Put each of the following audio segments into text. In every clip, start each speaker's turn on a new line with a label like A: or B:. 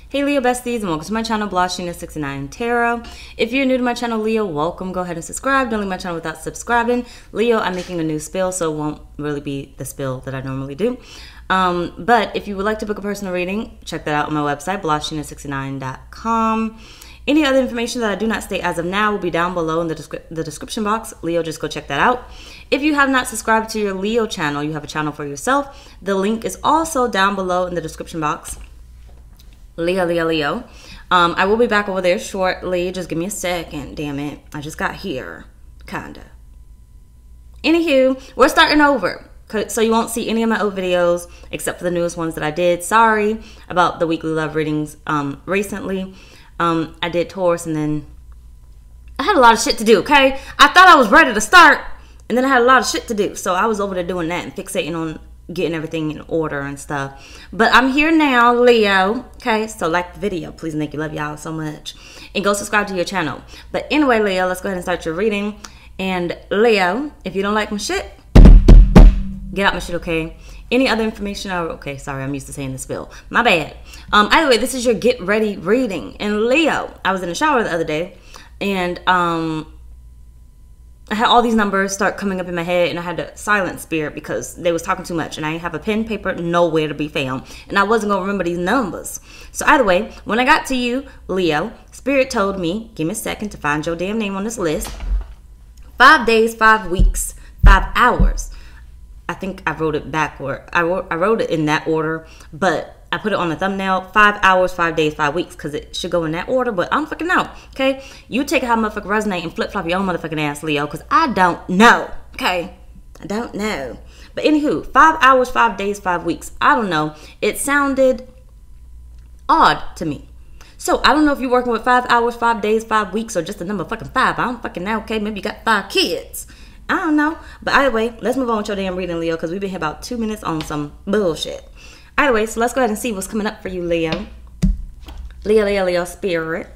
A: Hey Leo besties, and welcome to my channel, blahscrystalsale Tarot. If you're new to my channel, Leo, welcome. Go ahead and subscribe. Don't leave my channel without subscribing. Leo, I'm making a new spill, so it won't really be the spill that I normally do. But if you would like to book a personal reading, check that out on my website, blahscrystalsale.com. Any other information that I do not state as of now will be down below in the description box. Leo, just go check that out. If you have not subscribed to your Leo channel, you have a channel for yourself. The link is also down below in the description box. Leo. I will be back over there shortly. Just give me a second. Damn it. I just got here. Kinda. Anywho, we're starting over. So you won't see any of my old videos except for the newest ones that I did. Sorry about the weekly love readings recently. I did Taurus and then I had a lot of shit to do, okay? I thought I was ready to start and then I had a lot of shit to do. So I was over there doing that and fixating on getting everything in order and stuff. But I'm here now, Leo. Okay, so like the video, please, and thank you. Love y'all so much. And go subscribe to your channel. But anyway, Leo, let's go ahead and start your reading. And Leo, if you don't like my shit, get out my shit, okay? Any other information? Okay, sorry, I'm used to saying the spill. My bad. Either way, this is your get ready reading. And Leo, I was in the shower the other day and I had all these numbers start coming up in my head, and I had to silence Spirit because they was talking too much, and I didn't have a pen, paper, nowhere to be found, and I wasn't going to remember these numbers. So either way, when I got to you, Leo, Spirit told me, give me a second to find your damn name on this list. 5 days, 5 weeks, 5 hours. I think I wrote it backward. I wrote it in that order, but I put it on the thumbnail, 5 hours, 5 days, 5 weeks, because it should go in that order, but I'm fucking out, okay? You take how motherfucker resonate and flip-flop your own motherfucking ass, Leo, because I don't know, okay? I don't know. But anywho, 5 hours, 5 days, 5 weeks. I don't know. It sounded odd to me. So I don't know if you're working with 5 hours, 5 days, 5 weeks, or just the number fucking 5. I don't fucking know, okay? Maybe you got 5 kids. I don't know. But either way, let's move on with your damn reading, Leo, because we've been here about 2 minutes on some bullshit. Either way, so let's go ahead and see what's coming up for you, Leo. Leo, Spirit.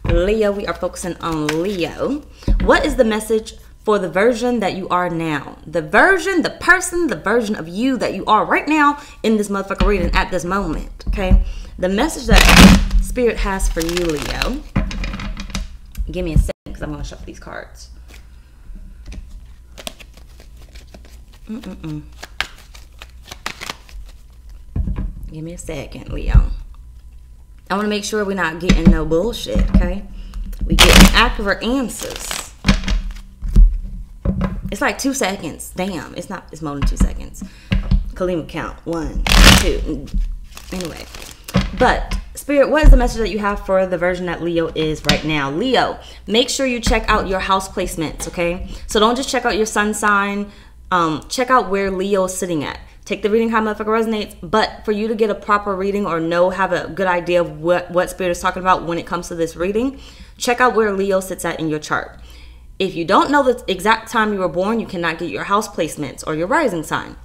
A: Leo, we are focusing on Leo. What is the message for the version that you are now? The version, the person, the version of you that you are right now in this motherfucker reading at this moment, okay? The message that Spirit has for you, Leo. Give me a second because I'm going to shuffle these cards. Give me a second, Leo. I want to make sure we're not getting no bullshit, okay? We get accurate answers. It's like 2 seconds. Damn, it's not. It's more than 2 seconds. Kalima count 1, 2. Anyway, but Spirit, what is the message that you have for the version that Leo is right now? Leo, make sure you check out your house placements, okay? So don't just check out your sun sign. Check out where Leo is sitting at. Take the reading how motherfucker resonates, but for you to get a proper reading or have a good idea of what Spirit is talking about when it comes to this reading, check out where Leo sits at in your chart. If you don't know the exact time you were born, you cannot get your house placements or your rising sign.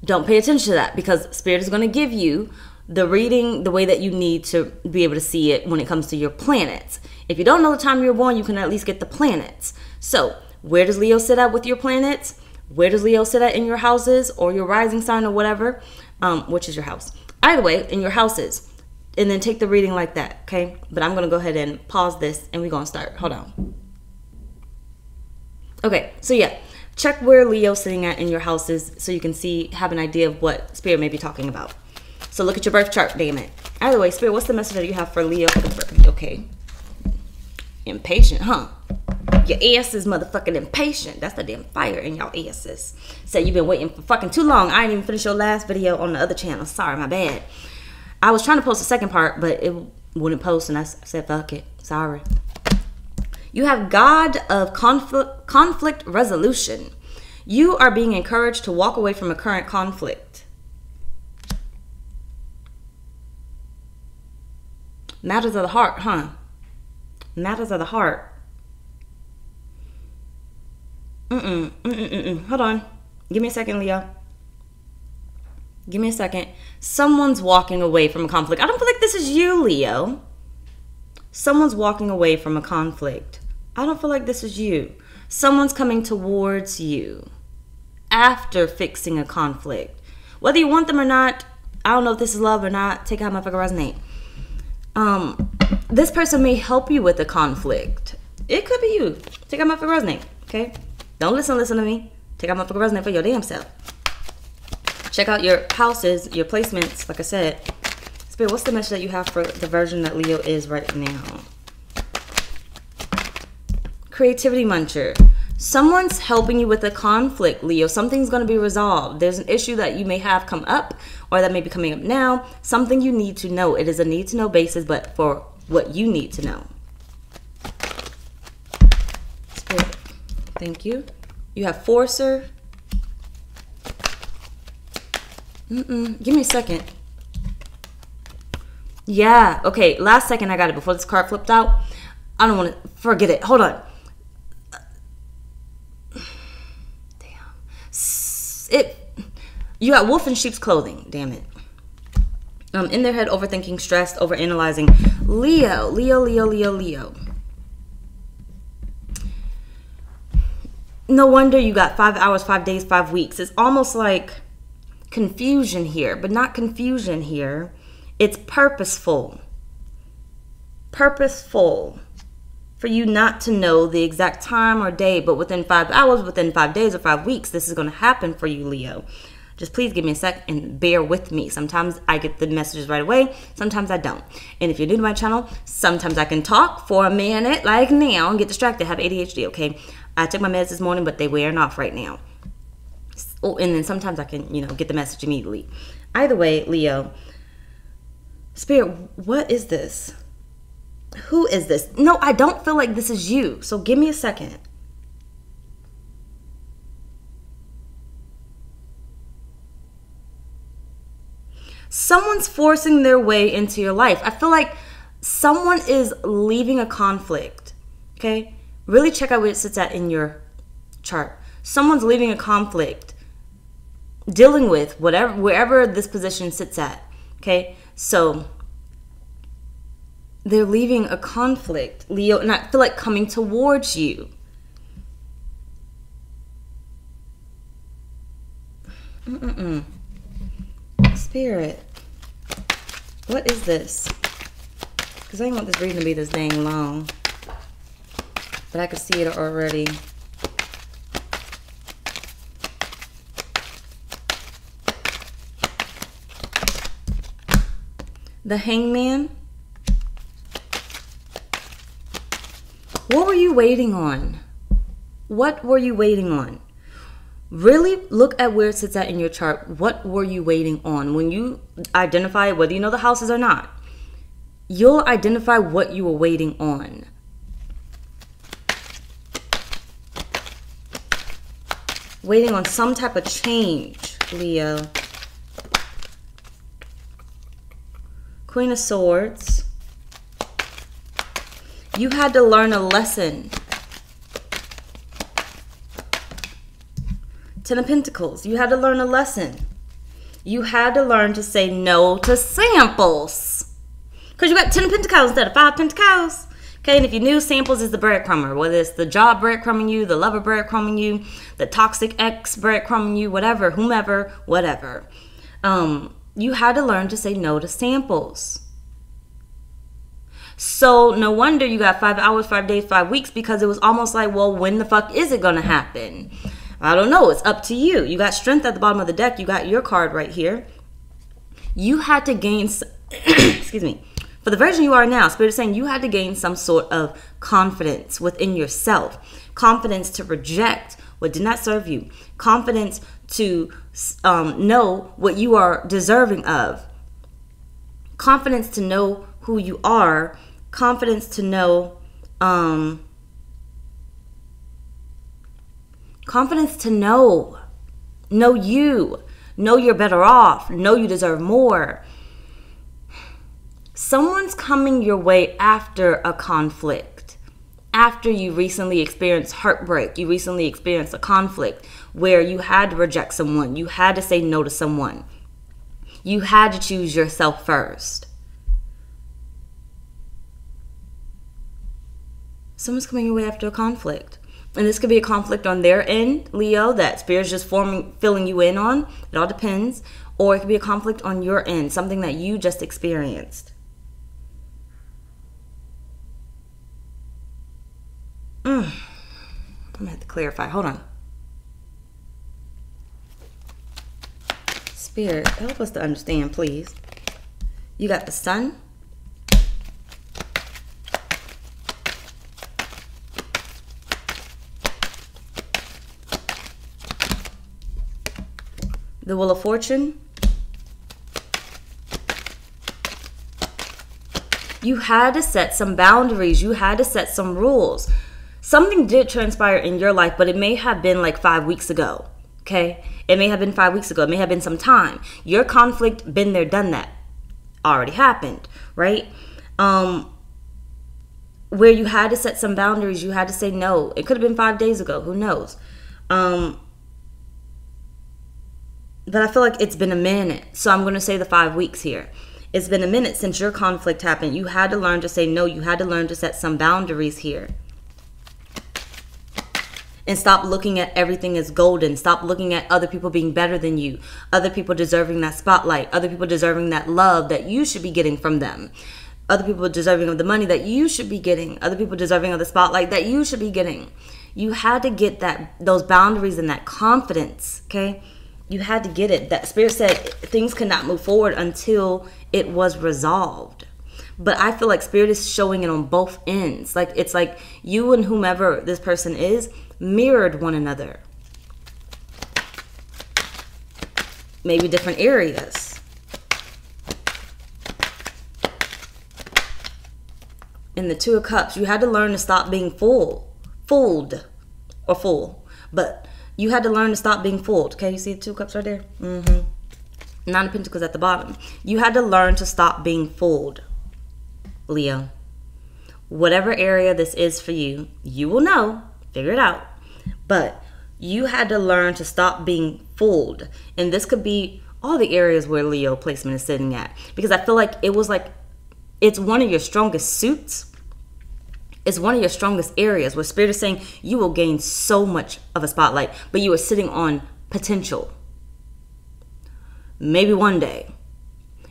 A: Don't pay attention to that because Spirit is going to give you the reading the way that you need to be able to see it when it comes to your planets. If you don't know the time you were born, you can at least get the planets. So where does Leo sit at with your planets? Where does Leo sit at in your houses or your rising sign or whatever? Which is your house. Either way, in your houses. And then take the reading like that, okay? But I'm going to go ahead and pause this and we're going to start. Hold on. Okay, so yeah. Check where Leo's sitting at in your houses so you can have an idea of what Spirit may be talking about. So look at your birth chart, damn it. Either way, Spirit, what's the message that you have for Leo for the birth? Okay. Impatient, huh? Your ass is motherfucking impatient. That's the damn fire in y'all asses. Say you've been waiting for fucking too long. I didn't even finish your last video on the other channel. Sorry, my bad. I was trying to post the second part, but it wouldn't post, and I said, fuck it. Sorry. You have God of conflict resolution. You are being encouraged to walk away from a current conflict. Matters of the heart, huh? Matters of the heart. Hold on. Give me a second, Leo. Give me a second. Someone's walking away from a conflict. I don't feel like this is you, Leo. Someone's walking away from a conflict. I don't feel like this is you. Someone's coming towards you after fixing a conflict. Whether you want them or not, I don't know if this is love or not. Take out my fucking resonate. This person may help you with a conflict. It could be you. Take out my fucking resonate, okay? Don't listen to me. Take out my fucking resonate for your damn self. Check out your houses, your placements, like I said. Spirit, what's the message that you have for the version that Leo is right now? Creativity muncher. Someone's helping you with a conflict, Leo. Something's going to be resolved. There's an issue that you may have come up or that may be coming up now. Something you need to know. It is a need to know basis, but for what you need to know. Spirit, thank you. You have Forcer. Give me a second. Yeah, okay. Last second I got it before this card flipped out. I don't want to forget it. Hold on. You got wolf in sheep's clothing. Damn it. In their head, overthinking, stressed, overanalyzing. Leo. No wonder you got 5 hours, 5 days, 5 weeks. It's almost like confusion here, but not confusion here. It's purposeful. Purposeful for you not to know the exact time or day, but within 5 hours, within 5 days or 5 weeks, this is going to happen for you, Leo. Just please give me a sec and bear with me. Sometimes I get the messages right away. Sometimes I don't. And if you're new to my channel, sometimes I can talk for a minute like now and get distracted. I have ADHD, okay? I took my meds this morning, but they're wearing off right now. Oh, and then sometimes I can, get the message immediately. Either way, Leo, Spirit, what is this? Who is this? No, I don't feel like this is you. So give me a second. Someone's forcing their way into your life. I feel like someone is leaving a conflict. Okay? Really check out where it sits at in your chart. Someone's leaving a conflict, dealing with wherever this position sits at. Okay? So they're leaving a conflict, Leo, and I feel like coming towards you. Spirit, what is this? Because I didn't want this reading to be this dang long, but I could see it already. The Hangman. What were you waiting on? What were you waiting on? Really look at where it sits at in your chart. What were you waiting on? When you identify, whether you know the houses or not, you'll identify what you were waiting on. Waiting on some type of change, Leo. Queen of Swords. You had to learn a lesson. Ten of Pentacles. You had to learn a lesson. You had to learn to say no to samples. Because you got 10 of Pentacles instead of 5 Pentacles. Okay, and if you knew, samples is the breadcrumber. Whether it's the job breadcrumbing you, the lover breadcrumbing you, the toxic ex breadcrumbing you, whatever, whomever, whatever. You had to learn to say no to samples. So no wonder you got 5 hours, 5 days, 5 weeks, because it was almost like, well, when the fuck is it going to happen? I don't know. It's up to you. You got Strength at the bottom of the deck. You got your card right here. You had to gain, excuse me, for the version you are now, Spirit is saying you had to gain some sort of confidence within yourself. Confidence to reject what did not serve you. Confidence to know what you are deserving of. Confidence to know who you are. Confidence to know, confidence to know you, know you're better off, know you deserve more. Someone's coming your way after a conflict, after you recently experienced heartbreak, you recently experienced a conflict where you had to reject someone, you had to say no to someone, you had to choose yourself first. Someone's coming your way after a conflict. And this could be a conflict on their end, Leo, that Spirit's just filling you in on. It all depends. Or it could be a conflict on your end, something that you just experienced. I'm gonna have to clarify. Hold on. Spirit, help us to understand, please. You got the Sun. The Wheel of Fortune. You had to set some boundaries. You had to set some rules. Something did transpire in your life, but it may have been like 5 weeks ago. Okay? It may have been 5 weeks ago. It may have been some time. Your conflict, been there, done that. Already happened, right? Where you had to set some boundaries. You had to say no. It could have been 5 days ago. Who knows? But I feel like it's been a minute. So I'm going to say the 5 weeks here. It's been a minute since your conflict happened. You had to learn to say no. You had to learn to set some boundaries here. And stop looking at everything as golden. Stop looking at other people being better than you. Other people deserving that spotlight. Other people deserving that love that you should be getting from them. Other people deserving of the money that you should be getting. Other people deserving of the spotlight that you should be getting. You had to get those boundaries and that confidence, okay? You had to get it. That Spirit said things could not move forward until it was resolved. But I feel like Spirit is showing it on both ends. Like it's like you and whomever this person is mirrored one another. Maybe different areas. In the Two of Cups, you had to learn to stop being fooled. But you had to learn to stop being fooled. Okay, you see the Two of Cups right there? Nine of Pentacles at the bottom. You had to learn to stop being fooled, Leo. Whatever area this is for you, you will know. Figure it out. But you had to learn to stop being fooled. And this could be all the areas where Leo placement is sitting at. Because I feel like it's one of your strongest suits. It's one of your strongest areas where Spirit is saying you will gain so much of a spotlight, but you are sitting on potential. Maybe one day.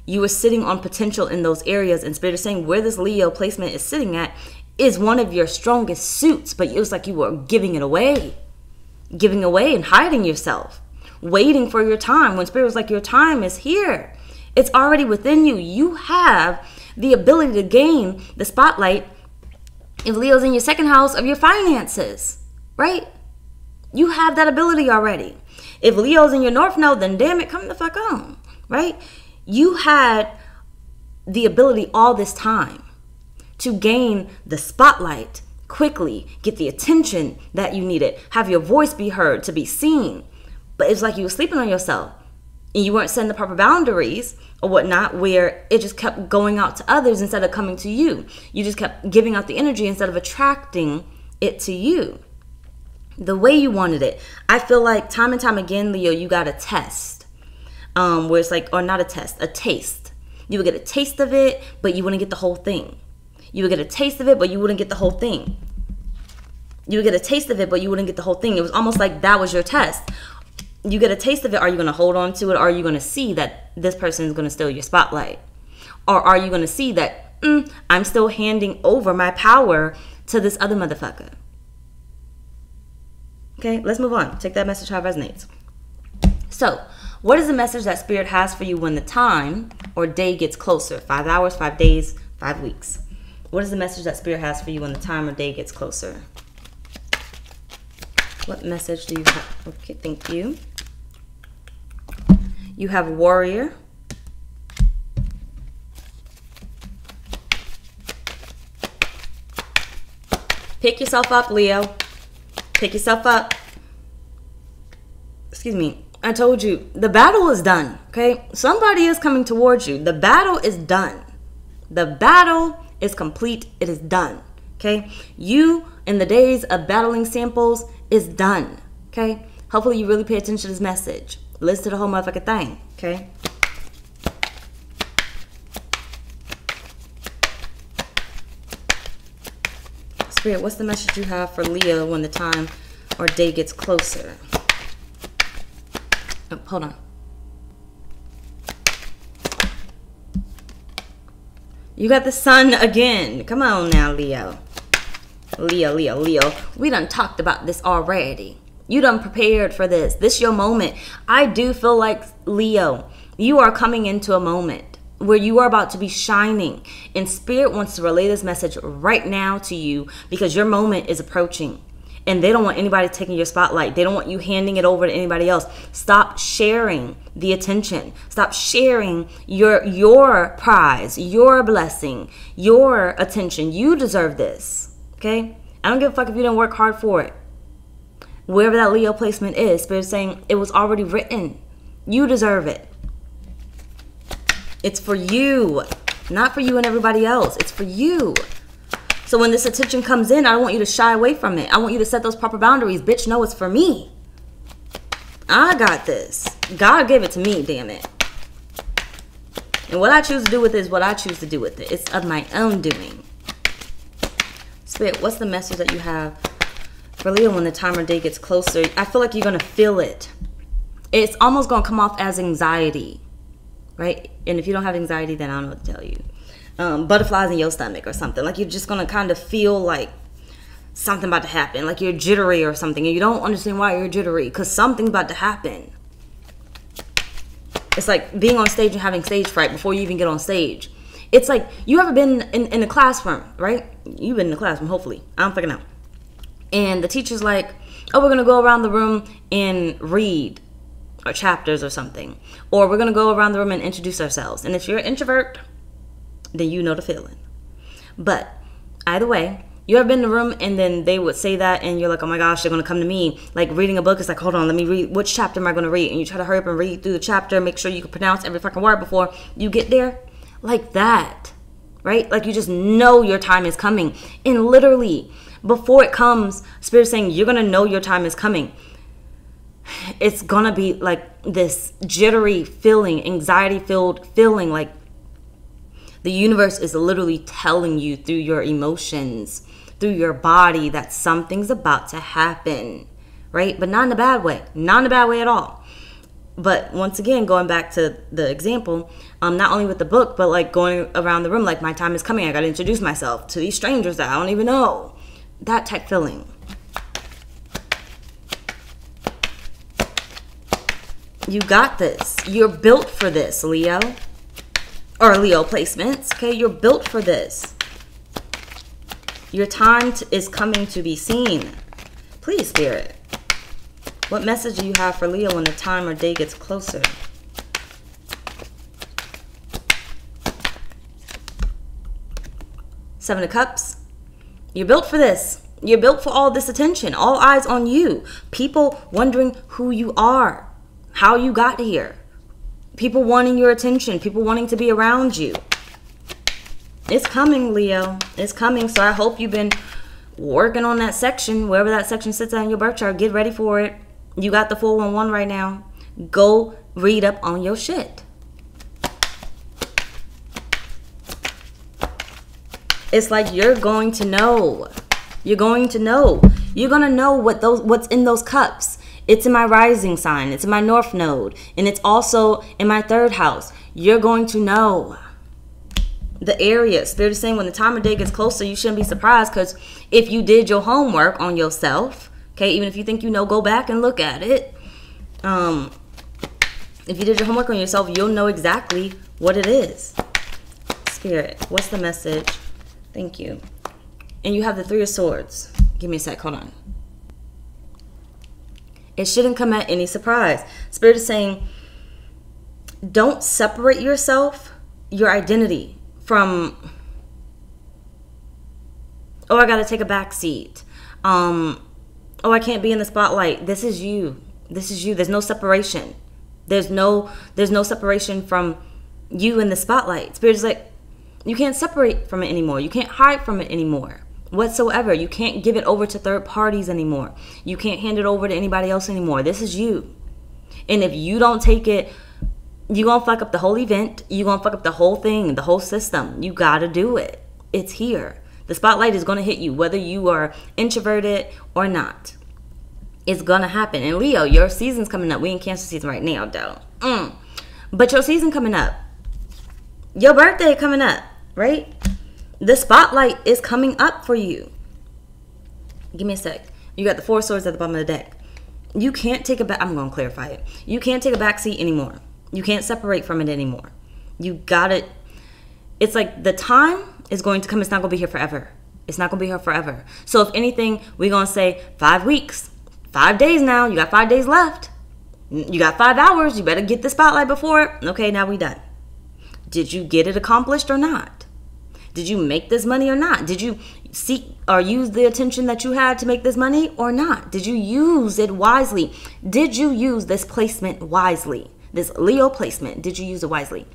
A: You are sitting on potential in those areas, and Spirit is saying where this Leo placement is sitting at is one of your strongest suits, but it was like you were giving it away. Giving away and hiding yourself. Waiting for your time, when Spirit was like your time is here. It's already within you. You have the ability to gain the spotlight if Leo's in your second house of your finances, right? You have that ability already. If Leo's in your north node, then damn it, come the fuck on, right? You had the ability all this time to gain the spotlight quickly, get the attention that you needed, have your voice be heard, to be seen. But it's like you were sleeping on yourself and you weren't setting the proper boundaries or whatnot, where it just kept going out to others instead of coming to you. You just kept giving out the energy instead of attracting it to you the way you wanted it. I feel like time and time again, Leo, you got a test where it's like, or not a test, a taste. You would get a taste of it, but you wouldn't get the whole thing. You would get a taste of it, but you wouldn't get the whole thing. You would get a taste of it, but you wouldn't get the whole thing. It was almost like that was your test. You get a taste of it. Are you going to hold on to it? Or are you going to see that this person is going to steal your spotlight? Or are you going to see that I'm still handing over my power to this other motherfucker? Okay, let's move on. Take that message how it resonates. So, what is the message that Spirit has for you when the time or day gets closer? 5 hours, 5 days, 5 weeks. What is the message that Spirit has for you when the time or day gets closer? What message do you have? Okay, thank you. You have Warrior. Pick yourself up, Leo. Pick yourself up. Excuse me. I told you, the battle is done, okay? Somebody is coming towards you. The battle is done. The battle is complete. It is done, okay? You, in the days of battling samples, is done, okay? Hopefully you really pay attention to this message. Listen to the whole motherfucking thing, okay? Spirit, what's the message you have for Leo when the time or day gets closer? Oh, hold on. You got the Sun again. Come on now, Leo. Leo, Leo, Leo. We done talked about this already. You done prepared for this. This your moment. I do feel like, Leo, you are coming into a moment where you are about to be shining. And Spirit wants to relay this message right now to you because your moment is approaching. And they don't want anybody taking your spotlight. They don't want you handing it over to anybody else. Stop sharing the attention. Stop sharing your prize, your blessing, your attention. You deserve this, okay? I don't give a fuck if you didn't work hard for it. Wherever that Leo placement is, Spirit's saying it was already written. You deserve it. It's for you, not for you and everybody else. It's for you. So when this attention comes in, I don't want you to shy away from it. I want you to set those proper boundaries. Bitch, no, it's for me. I got this. God gave it to me, damn it. And what I choose to do with it is what I choose to do with it. It's of my own doing. Spirit, what's the message that you have for Leo when the time or day gets closer? I feel like you're going to feel it. It's almost going to come off as anxiety, right? And if you don't have anxiety, then I don't know what to tell you. Butterflies in your stomach or something. Like you're just going to kind of feel like something about to happen. Like you're jittery or something. And you don't understand why you're jittery. Because something's about to happen. It's like being on stage and having stage fright before you even get on stage. It's like, you ever been in the classroom, right? You've been in the classroom, hopefully. I don't fucking know. And the teacher's like, oh, we're going to go around the room and read or chapters or something. Or we're going to go around the room and introduce ourselves. And if you're an introvert, then you know the feeling. But either way, you ever been in the room and then they would say that and you're like, oh my gosh, they're going to come to me. Like reading a book is like, hold on, let me read. Which chapter am I going to read? And you try to hurry up and read through the chapter. Make sure you can pronounce every fucking word before you get there. Like that, right? Like you just know your time is coming. And literally, before it comes, Spirit's saying you're going to know your time is coming. It's going to be like this jittery feeling, anxiety-filled feeling, like the universe is literally telling you through your emotions, through your body, that something's about to happen, right? But not in a bad way. Not in a bad way at all. But once again, going back to the example, not only with the book, but like going around the room, like my time is coming. I got to introduce myself to these strangers that I don't even know. That type feeling. You got this. You're built for this, Leo. Or Leo placements, okay? You're built for this. Your time is coming to be seen. Please, Spirit. What message do you have for Leo when the time or day gets closer? Seven of Cups. You're built for this. You're built for all this attention. All eyes on you. People wondering who you are. How you got here. People wanting your attention. People wanting to be around you. It's coming, Leo. It's coming. So I hope you've been working on that section. Wherever that section sits on your birth chart. Get ready for it. You got the 411 right now. Go read up on your shit. It's like you're going to know. You're going to know. You're going to know what's in those cups. It's in my rising sign. It's in my north node. And it's also in my third house. You're going to know the area. Spirit is saying when the time of day gets closer, you shouldn't be surprised. Because if you did your homework on yourself, okay, even if you think you know, go back and look at it. If you did your homework on yourself, you'll know exactly what it is. Spirit, what's the message? Thank you. And you have the 3 of Swords. Give me a sec. Hold on. It shouldn't come at any surprise. Spirit is saying, don't separate yourself, your identity, from, oh, I got to take a back seat. Oh, I can't be in the spotlight. This is you. This is you. There's no separation. There's no separation from you in the spotlight. Spirit is like, you can't separate from it anymore. You can't hide from it anymore. Whatsoever. You can't give it over to third parties anymore. You can't hand it over to anybody else anymore. This is you. And if you don't take it, you're going to fuck up the whole event. You're going to fuck up the whole thing, the whole system. You got to do it. It's here. The spotlight is going to hit you, whether you are introverted or not. It's going to happen. And Leo, your season's coming up. We in Cancer season right now, though. But your season coming up. Your birthday coming up, right? The spotlight is coming up for you. Give me a sec. You got the 4 swords at the bottom of the deck. You can't take a back. I'm going to clarify it. You can't take a back seat anymore. You can't separate from it anymore. You got it. It's like the time is going to come. It's not going to be here forever. It's not going to be here forever. So if anything, we're going to say 5 weeks, 5 days now. You got 5 days left. You got 5 hours. You better get the spotlight before it. Okay, now we done. Did you get it accomplished or not? Did you make this money or not? Did you seek or use the attention that you had to make this money or not? Did you use it wisely? Did you use this placement wisely? This Leo placement, did you use it wisely?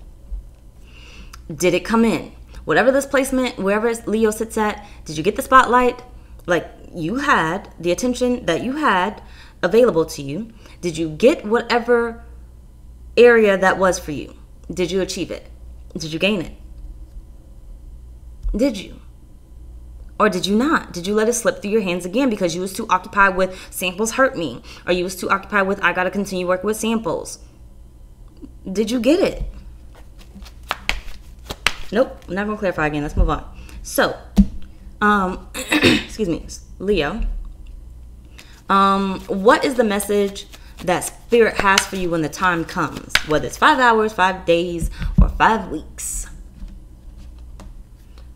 A: Did it come in? Whatever this placement, wherever Leo sits at, did you get the spotlight? Like you had the attention that you had available to you. Did you get whatever area that was for you? Did you achieve it? Did you gain it? Did you? Or did you not? Did you let it slip through your hands again because you was too occupied with samples hurt me? Or you was too occupied with I got to continue working with samples? Did you get it? Nope. I'm not going to clarify again. Let's move on. So, excuse me, Leo. What is the message that Spirit has for you when the time comes? Whether it's 5 hours, 5 days, or 5 weeks.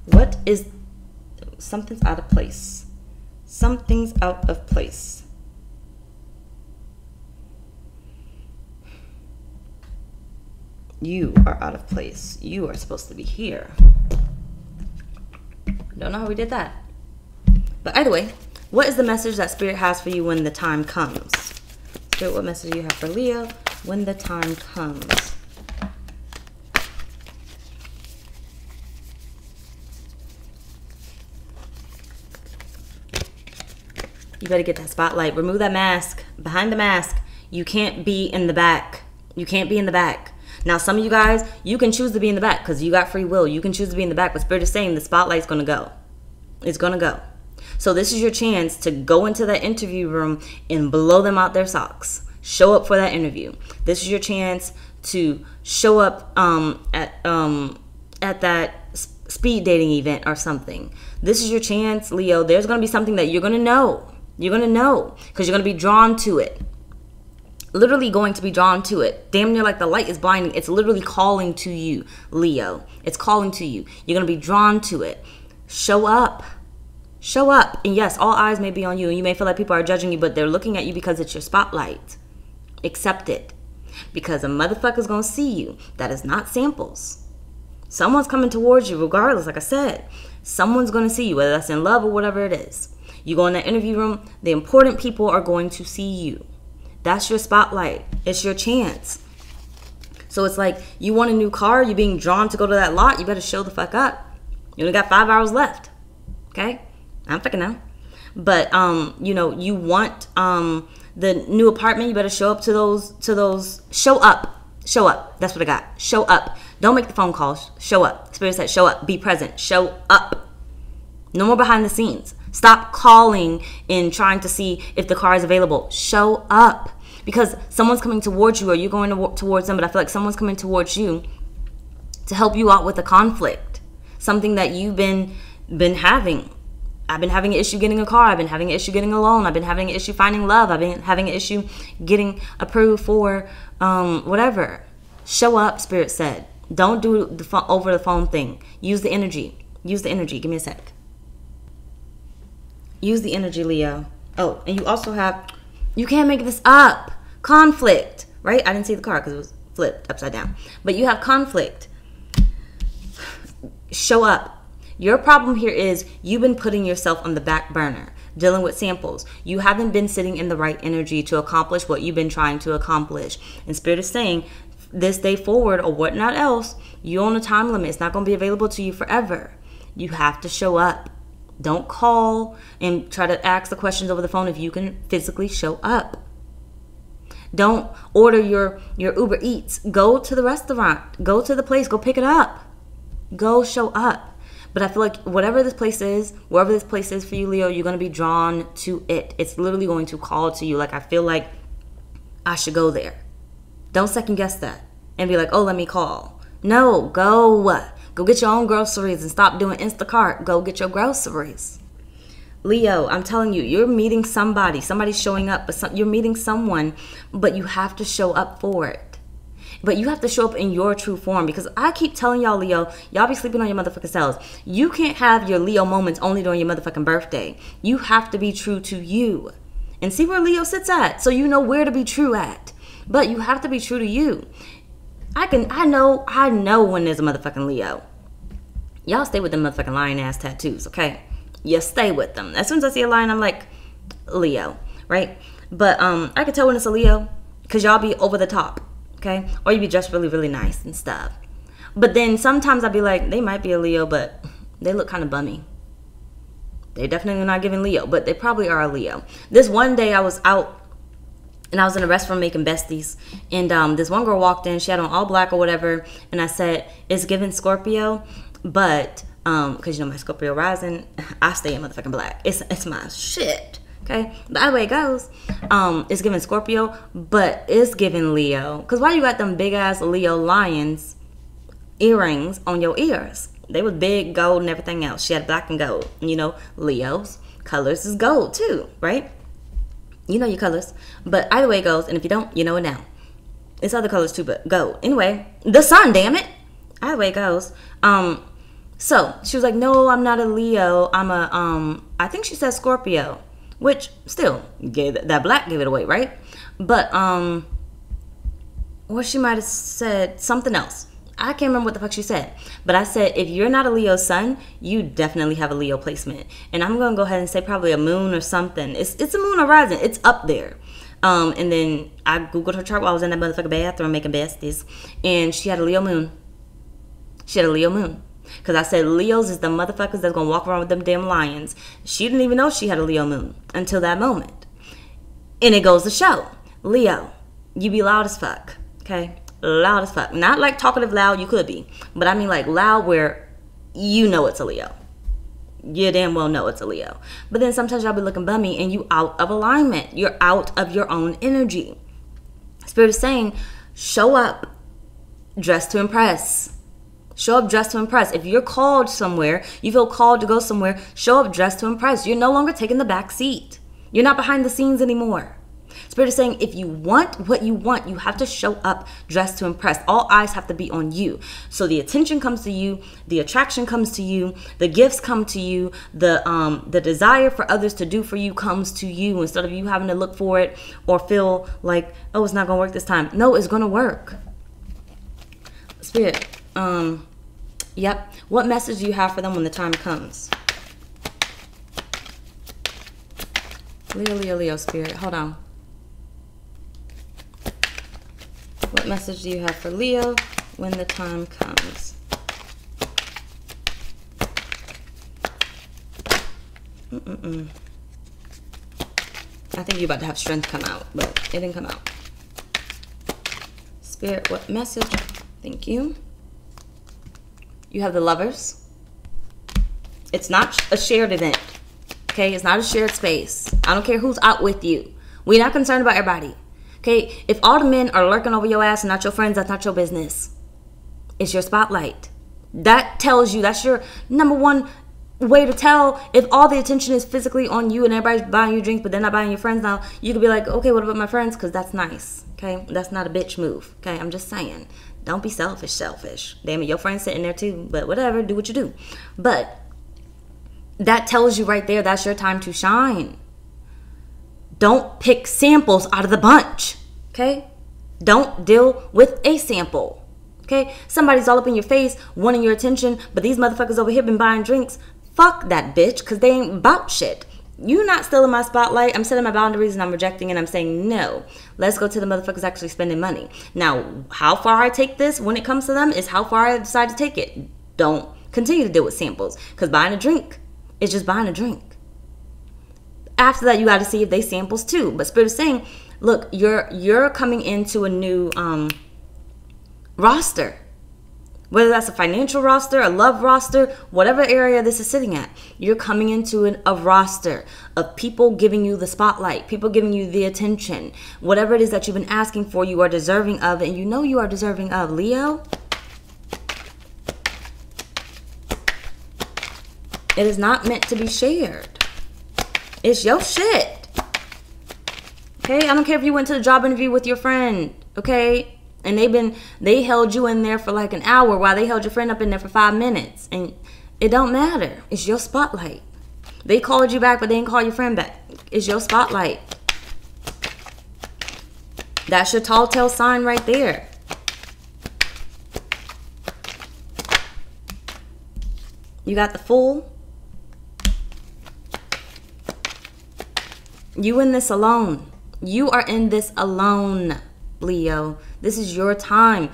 A: What is... Something's out of place. Something's out of place. You are out of place. You are supposed to be here. Don't know how we did that. But either way, what is the message that Spirit has for you when the time comes? Spirit, what message do you have for Leo when the time comes? You better get that spotlight. Remove that mask. Behind the mask, you can't be in the back. You can't be in the back. Now, some of you guys, you can choose to be in the back because you got free will. You can choose to be in the back, but Spirit is saying the spotlight's going to go. It's going to go. So this is your chance to go into that interview room and blow them out their socks. Show up for that interview. This is your chance to show up at that speed dating event or something. This is your chance, Leo. There's going to be something that you're going to know. You're going to know because you're going to be drawn to it. Literally going to be drawn to it. Damn near like the light is blinding. It's literally calling to you, Leo. It's calling to you. You're going to be drawn to it. Show up. Show up. And yes, all eyes may be on you. And you may feel like people are judging you, but they're looking at you because it's your spotlight. Accept it. Because a motherfucker's going to see you. That is not samples. Someone's coming towards you regardless. Like I said, someone's going to see you, whether that's in love or whatever it is. You go in that interview room, the important people are going to see you. That's your spotlight. It's your chance. So it's like you want a new car, you're being drawn to go to that lot, you better show the fuck up. You only got 5 hours left. Okay? I'm fucking now. But you know, you want the new apartment, you better show up to those show up. Show up. That's what I got. Show up. Don't make the phone calls. Show up. Spirit said show up. Be present. Show up. No more behind the scenes. Stop calling and trying to see if the car is available. Show up. Because someone's coming towards you or you're going towards them, but I feel like someone's coming towards you to help you out with a conflict. Something that you've been having. I've been having an issue getting a car. I've been having an issue getting a loan. I've been having an issue finding love. I've been having an issue getting approved for whatever. Show up, Spirit said. Don't do the over the phone thing. Use the energy. Use the energy. Give me a sec. Use the energy, Leo. Oh, and you also have, you can't make this up. Conflict, right? I didn't see the card because it was flipped upside down. But you have conflict. Show up. Your problem here is you've been putting yourself on the back burner, dealing with samples. You haven't been sitting in the right energy to accomplish what you've been trying to accomplish. And Spirit is saying, this day forward or whatnot else, you own a time limit. It's not going to be available to you forever. You have to show up. Don't call and try to ask the questions over the phone if you can physically show up. Don't order your Uber Eats. Go to the restaurant. Go to the place. Go pick it up. Go show up. But I feel like whatever this place is, wherever this place is for you, Leo, you're going to be drawn to it. It's literally going to call to you. Like, I feel like I should go there. Don't second guess that and be like, oh, let me call. No, go. Go get your own groceries and stop doing Instacart. Go get your groceries. Leo, I'm telling you, you're meeting somebody. Somebody's showing up, but you're meeting someone, but you have to show up for it. But you have to show up in your true form, because I keep telling y'all, Leo, y'all be sleeping on your motherfucking selves. You can't have your Leo moments only during your motherfucking birthday. You have to be true to you. And see where Leo sits at, so you know where to be true at. But you have to be true to you. I know when there's a motherfucking Leo. Y'all stay with them motherfucking lion ass tattoos, okay? You stay with them. As soon as I see a lion, I'm like, Leo, right? But I can tell when it's a Leo, because y'all be over the top, okay? Or you be dressed really, really nice and stuff. But then sometimes I'll be like, they might be a Leo, but they look kind of bummy. They definitely not giving Leo, but they probably are a Leo. This one day I was out, and I was in a restaurant making besties, and this one girl walked in. She had on all black or whatever, and I said, it's giving Scorpio, but because you know my Scorpio rising, I stay in motherfucking black. It's my shit, okay? But either way it goes, it's giving Scorpio, but it's giving Leo. Because why you got them big ass Leo lions earrings on your ears? They was big, gold, and everything else. She had black and gold. And you know, Leo's colors is gold too, right? You know your colors. But either way it goes, and if you don't, you know it now. It's other colors too, but gold. Anyway, the sun, damn it. Either way it goes. So she was like, no, I'm not a Leo. I'm a, I think she said Scorpio. Which still, that black gave it away, right? But, or she might have said something else. I can't remember what the fuck she said. But I said, if you're not a Leo sun, you definitely have a Leo placement. And I'm going to go ahead and say probably a moon or something. It's a moon horizon. It's up there. And then I Googled her chart while I was in that motherfucking bathroom making besties. And she had a Leo moon. She had a Leo moon. Because I said Leos is the motherfuckers that's going to walk around with them damn lions. She didn't even know she had a Leo moon until that moment. And it goes to show. Leo, you be loud as fuck. Okay? Loud as fuck. Not like talkative loud, you could be. But I mean like loud where you know it's a Leo. You damn well know it's a Leo. But then sometimes y'all be looking bummy and you out of alignment. You're out of your own energy. Spirit is saying, show up dressed to impress. Show up dressed to impress. If you're called somewhere, you feel called to go somewhere, show up dressed to impress. You're no longer taking the back seat. You're not behind the scenes anymore. Spirit is saying, if you want what you want, you have to show up dressed to impress. All eyes have to be on you. So the attention comes to you, the attraction comes to you, the gifts come to you, the desire for others to do for you comes to you, instead of you having to look for it or feel like, oh, it's not gonna work this time. No, it's gonna work. Spirit, yep. What message do you have for them when the time comes? Leo, Spirit, hold on. What message do you have for Leo when the time comes? I think you're about to have strength come out, but it didn't come out. Spirit, what message? Thank you. You have the Lovers. It's not a shared event. Okay? It's not a shared space. I don't care who's out with you. We're not concerned about everybody. Okay, if all the men are lurking over your ass and not your friends, that's not your business. It's your spotlight. That tells you, that's your number one way to tell if all the attention is physically on you and everybody's buying you drinks, but they're not buying your friends now. You could be like, okay, what about my friends? Because that's nice. Okay, that's not a bitch move. Okay, I'm just saying. Don't be selfish. Damn it, your friend's sitting there too, but whatever, do what you do. But that tells you right there, that's your time to shine. Don't pick samples out of the bunch, okay? Don't deal with a sample, okay? Somebody's all up in your face, wanting your attention, but these motherfuckers over here been buying drinks. Fuck that bitch, because they ain't about shit. You're not still in my spotlight. I'm setting my boundaries and I'm rejecting and I'm saying no. Let's go to the motherfuckers actually spending money. Now, how far I take this when it comes to them is how far I decide to take it. Don't continue to deal with samples, because buying a drink is just buying a drink. After that, you got to see if they samples too. But Spirit is saying, look, you're coming into a new roster. Whether that's a financial roster, a love roster, whatever area this is sitting at, you're coming into a roster of people giving you the spotlight, people giving you the attention. Whatever it is that you've been asking for, you are deserving of, and you know you are deserving of. Leo, it is not meant to be shared. It's your shit. Okay? I don't care if you went to the job interview with your friend. Okay? And they held you in there for like an hour while they held your friend up in there for 5 minutes. And it don't matter. It's your spotlight. They called you back, but they didn't call your friend back. It's your spotlight. That's your tall tale sign right there. You got the Fool. You in this alone. You are in this alone, Leo. This is your time.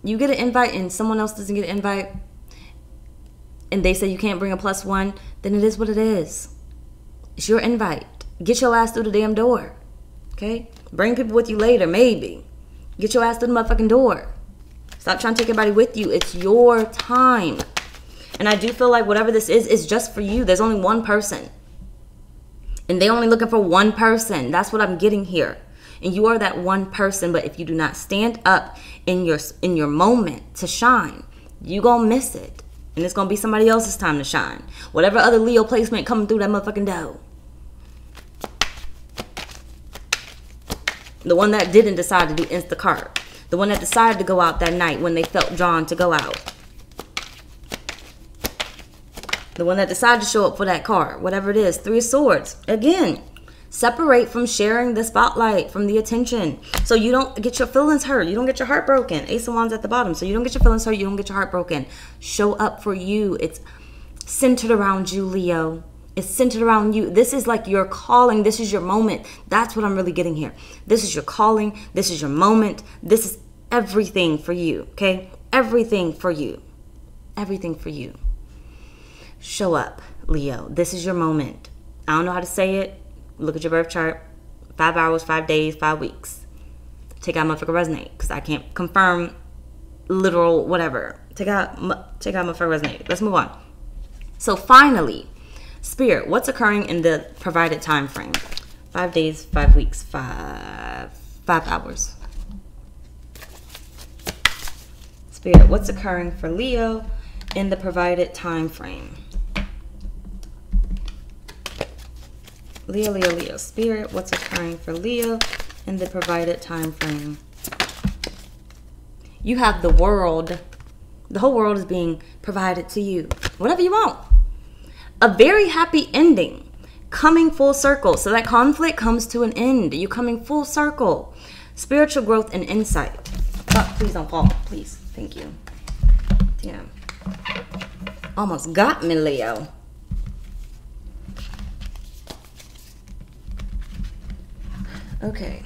A: You get an invite and someone else doesn't get an invite, and they say you can't bring a +1, then it is what it is. It's your invite. Get your ass through the damn door. Okay? Bring people with you later, maybe. Get your ass through the motherfucking door. Stop trying to take everybody with you. It's your time. And I do feel like whatever this is just for you. There's only one person. And they only looking for one person. That's what I'm getting here. And you are that one person. But if you do not stand up in your moment to shine, you gonna miss it. And it's gonna be somebody else's time to shine. Whatever other Leo placement coming through that motherfucking door. The one that didn't decide to do Instacart. The one that decided to go out that night when they felt drawn to go out. The one that decided to show up for that car. Whatever it is. 3 of Swords. Again, separate from sharing the spotlight, from the attention. So you don't get your feelings hurt. You don't get your heart broken. Ace of Wands at the bottom. So you don't get your feelings hurt. You don't get your heart broken. Show up for you. It's centered around you, Leo. It's centered around you. This is like your calling. This is your moment. That's what I'm really getting here. This is your calling. This is your moment. This is everything for you, okay? Everything for you. Everything for you. Show up, Leo. This is your moment. I don't know how to say it. Look at your birth chart. 5 hours, 5 days, 5 weeks. Take out motherfucker resonate, because I can't confirm literal whatever. Take out motherfucker resonate. Let's move on. So finally, Spirit, what's occurring in the provided time frame? 5 days, 5 weeks, 5 hours. Spirit, what's occurring for Leo in the provided time frame? Leo. Spirit, what's occurring for Leo in the provided time frame? You have the world. The whole world is being provided to you. Whatever you want. A very happy ending. Coming full circle. So that conflict comes to an end. You're coming full circle. Spiritual growth and insight. Oh, please don't fall. Please. Thank you. Damn. Almost got me, Leo. Okay.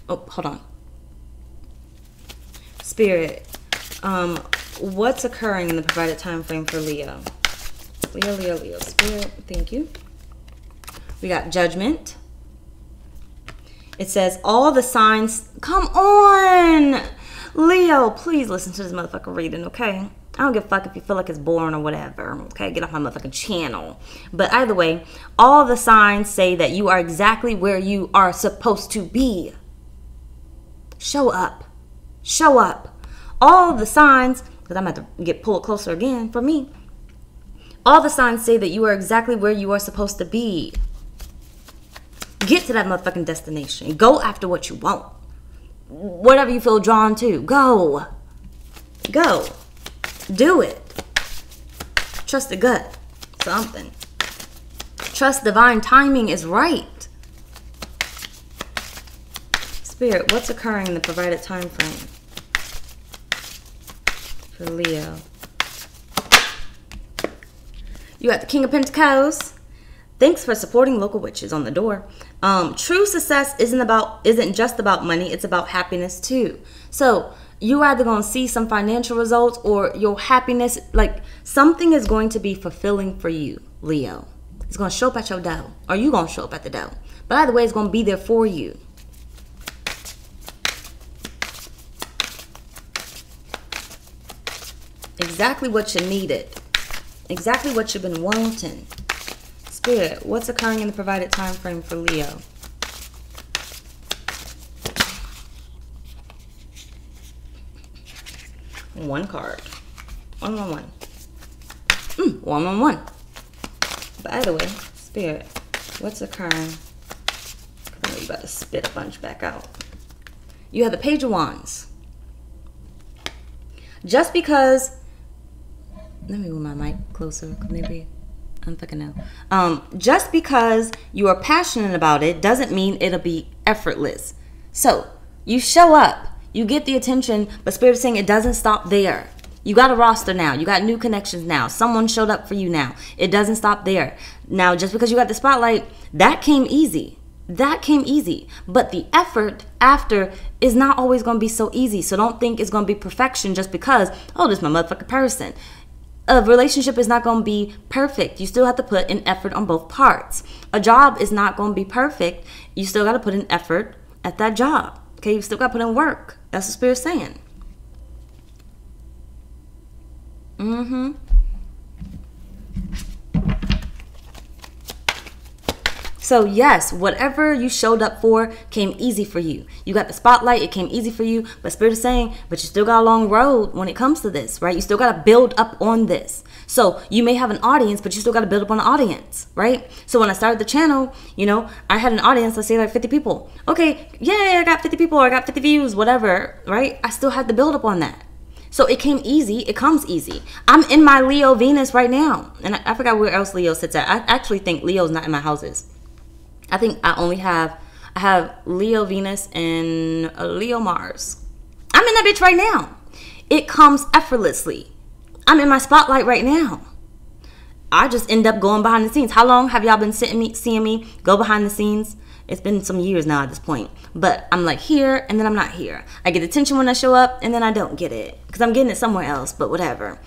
A: Oh, hold on. Spirit, what's occurring in the provided time frame for Leo? Leo. Spirit, thank you. We got Judgment. It says all the signs. Come on, Leo. Please listen to this motherfucker reading, okay? I don't give a fuck if you feel like it's boring or whatever. Okay, get off my motherfucking channel. But either way, all the signs say that you are exactly where you are supposed to be. Show up. Show up. All the signs, because I'm about to get pulled closer again for me. All the signs say that you are exactly where you are supposed to be. Get to that motherfucking destination. Go after what you want. Whatever you feel drawn to. Go. Go. Do it. Trust the gut. Something. Trust divine timing is right. Spirit, what's occurring in the provided time frame for Leo? You got the King of Pentacles. Thanks for supporting local witches on the door. True success isn't just about money. It's about happiness too. So you either going to see some financial results or your happiness, like something is going to be fulfilling for you, Leo. It's going to show up at your door, or you going to show up at the door. But either way, it's going to be there for you. Exactly what you needed. Exactly what you've been wanting. Spirit, what's occurring in the provided time frame for Leo? One card. 111. 111. By the way, Spirit, what's occurring? I know you about to spit a bunch back out. You have the Page of Wands. Just because, let me move my mic closer, maybe. I'm fucking know. Just because you are passionate about it doesn't mean it'll be effortless. So you show up, you get the attention, but Spirit is saying it doesn't stop there. You got a roster now. You got new connections now. Someone showed up for you now. It doesn't stop there. Now, just because you got the spotlight, that came easy. That came easy. But the effort after is not always going to be so easy. So don't think it's going to be perfection just because, oh, this is my motherfucking person. A relationship is not going to be perfect. You still have to put in effort on both parts. A job is not going to be perfect. You still got to put in effort at that job. Okay, you still got to put in work. That's what Spirit's saying. So yes, whatever you showed up for came easy for you. You got the spotlight, it came easy for you, but Spirit is saying, but you still got a long road when it comes to this, right? You still got to build up on this. So you may have an audience, but you still got to build up on the audience, right? So when I started the channel, you know, I had an audience, let's say like 50 people. Okay, yeah, I got 50 people, or I got 50 views, whatever, right? I still had to build up on that. So it came easy. It comes easy. I'm in my Leo Venus right now. And I forgot where else Leo sits at. I actually think Leo's not in my houses. I think I have Leo Venus and a Leo Mars. I'm in that bitch right now. It comes effortlessly. I'm in my spotlight right now. I just end up going behind the scenes. How long have y'all been seeing me go behind the scenes? It's been some years now at this point. But I'm like here, and then I'm not here. I get attention when I show up, and then I don't get it. Because I'm getting it somewhere else, but whatever.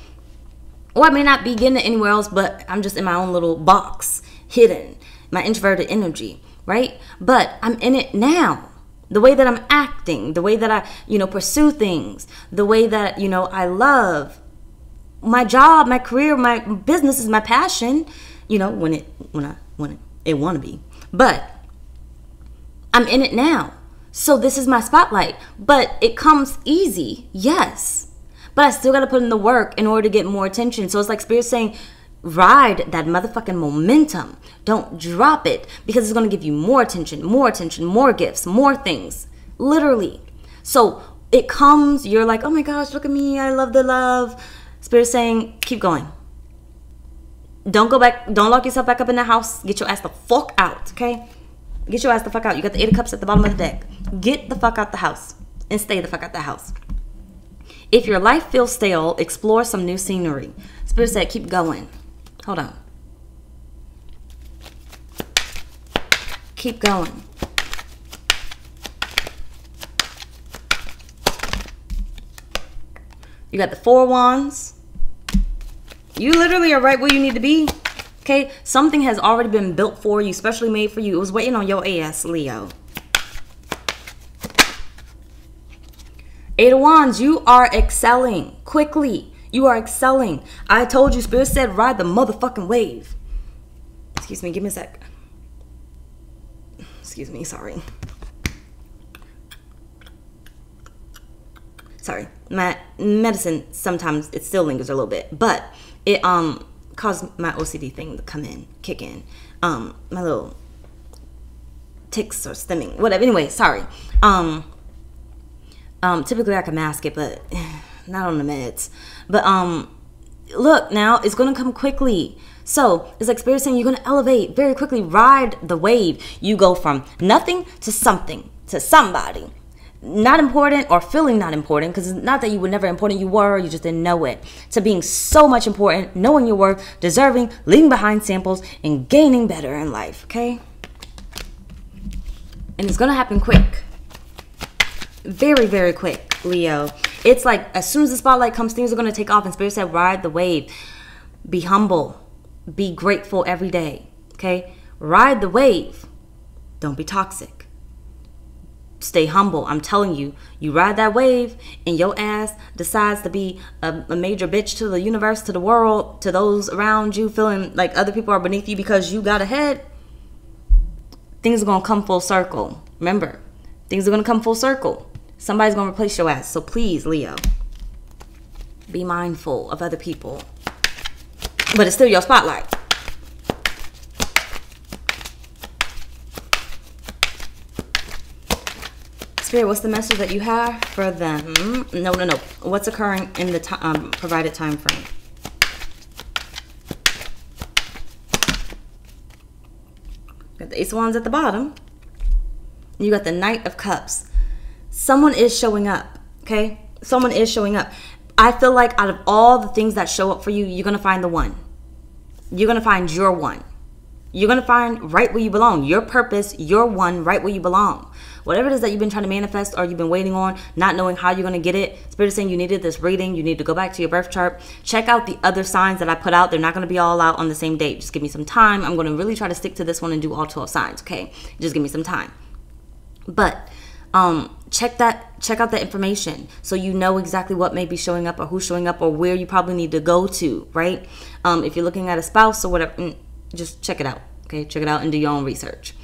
A: Or I may not be getting it anywhere else, but I'm just in my own little box, hidden. My introverted energy, right? But I'm in it now. The way that I'm acting, the way that I, pursue things, the way that, I love my job, my career, my business is my passion, when it want to be. But I'm in it now. So this is my spotlight. But it comes easy, yes. But I still got to put in the work in order to get more attention. So it's like Spirit saying, ride that motherfucking momentum. Don't drop it, because it's going to give you more attention, more gifts, more things. Literally. So it comes, you're like, oh my gosh, look at me. I love the love. Spirit saying, keep going. Don't go back. Don't lock yourself back up in the house. Get your ass the fuck out, okay? Get your ass the fuck out. You got the 8 of Cups at the bottom of the deck. Get the fuck out the house and stay the fuck out the house. If your life feels stale, explore some new scenery. Spirit said, keep going. Hold on. Keep going. You got the 4 Wands. You literally are right where you need to be. Okay? Something has already been built for you, specially made for you. It was waiting on your ass, Leo. 8 of Wands. You are excelling quickly. You are excelling. I told you, Spirit said, ride the motherfucking wave. Excuse me, give me a sec. Excuse me, sorry. Sorry. My medicine, sometimes it still lingers a little bit. But it caused my OCD thing to kick in. My little ticks or stimming, whatever. Anyway, sorry. Typically I can mask it, but not on the meds. But look, now it's gonna come quickly. So it's like Spirit saying, you're gonna elevate very quickly. Ride the wave. You go from nothing to something, to somebody. Not important or feeling not important, because it's not that you were never important. You were, you just didn't know it. To being so much important, knowing your worth, deserving, leaving behind samples, and gaining better in life. Okay? And it's gonna happen quick. Very, very quick, Leo. It's like as soon as the spotlight comes, things are going to take off. And Spirit said, ride the wave. Be humble. Be grateful every day. Okay? Ride the wave. Don't be toxic. Stay humble. I'm telling you, you ride that wave and your ass decides to be a major bitch to the universe, to the world, to those around you, feeling like other people are beneath you because you got ahead. Things are going to come full circle. Remember, things are going to come full circle. Somebody's going to replace your ass. So please, Leo. Be mindful of other people. But it's still your spotlight. Spirit, what's the message that you have for them? No. What's occurring in the provided time frame? Got the Ace of Wands at the bottom. You got the Knight of Cups. Someone is showing up, okay? Someone is showing up. I feel like out of all the things that show up for you, you're going to find the one. You're going to find your one. You're going to find right where you belong. Your purpose, your one, right where you belong. Whatever it is that you've been trying to manifest or you've been waiting on, not knowing how you're going to get it. Spirit is saying you needed this reading. You need to go back to your birth chart. Check out the other signs that I put out. They're not going to be all out on the same date. Just give me some time. I'm going to really try to stick to this one and do all 12 signs, okay? Just give me some time. But check out that information so you know exactly what may be showing up or who's showing up or where you probably need to go to, right? If you're looking at a spouse or whatever, just check it out, okay? Check it out and do your own research.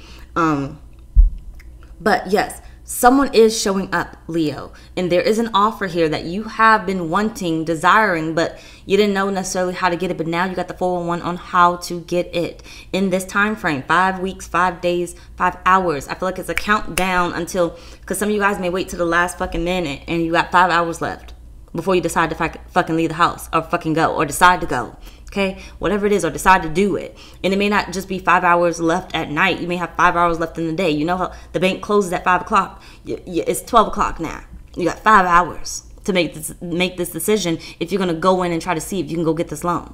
A: But yes, someone is showing up, Leo, and there is an offer here that you have been wanting, desiring, but you didn't know necessarily how to get it, but now you got the 411 on how to get it in this time frame. 5 weeks, 5 days, 5 hours. I feel like it's a countdown until, because some of you guys may wait to the last fucking minute and you got 5 hours left before you decide to fucking leave the house or fucking go or decide to go. Okay, whatever it is, or decide to do it. And it may not just be 5 hours left at night. You may have 5 hours left in the day. You know how the bank closes at 5 o'clock. It's 12 o'clock now. You got 5 hours to make this decision if you're going to go in and try to see if you can go get this loan.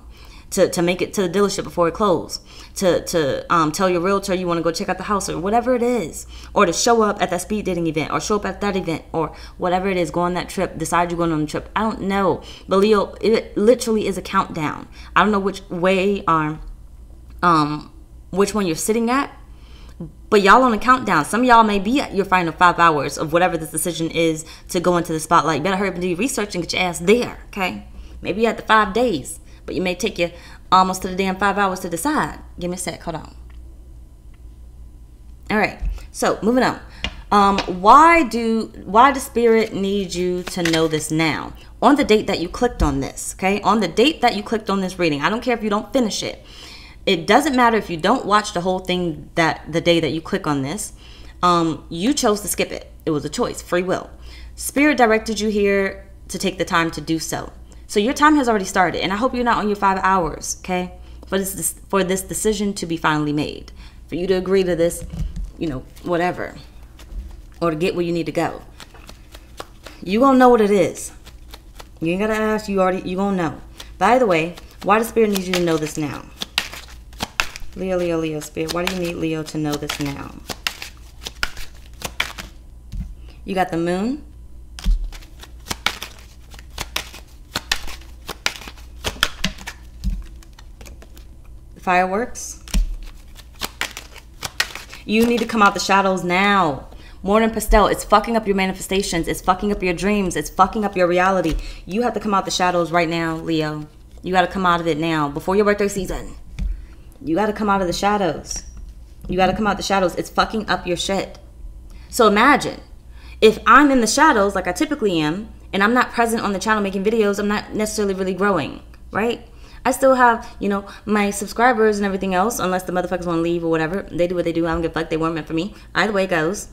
A: To make it to the dealership before it closes. To tell your realtor you want to go check out the house or whatever it is. Or to show up at that speed dating event or show up at that event or whatever it is. Go on that trip. Decide you're going on the trip. I don't know. But Leo, it literally is a countdown. I don't know which way which one you're sitting at. But y'all on a countdown. Some of y'all may be at your final 5 hours of whatever this decision is to go into the spotlight. You better hurry up and do your research and get your ass there. Okay? Maybe you're at the 5 days. But you may take you almost to the damn 5 hours to decide. Give me a sec. Hold on. All right. So, moving on. Why does Spirit need you to know this now? On the date that you clicked on this, okay? On the date that you clicked on this reading. I don't care if you don't finish it. It doesn't matter if you don't watch the whole thing the day that you click on this. You chose to skip it. It was a choice. Free will. Spirit directed you here to take the time to do so. So your time has already started, and I hope you're not on your 5 hours, okay? For this decision to be finally made, for you to agree to this, whatever, or to get where you need to go. You gonna know what it is. You ain't gotta ask. You gonna know. By the way, why does Spirit need you to know this now? Leo, Spirit. Why do you need Leo to know this now? You got the Moon. Fireworks. You need to come out the shadows now. Morning pastel. It's fucking up your manifestations. It's fucking up your dreams. It's fucking up your reality. You have to come out the shadows right now, Leo. You got to come out of it now before your birthday season. You got to come out of the shadows. You got to come out the shadows. It's fucking up your shit. So imagine if I'm in the shadows like I typically am and I'm not present on the channel making videos, I'm not necessarily really growing, right? I still have, my subscribers and everything else, unless the motherfuckers want to leave or whatever. They do what they do. I don't give a fuck. They weren't meant for me. Either way it goes.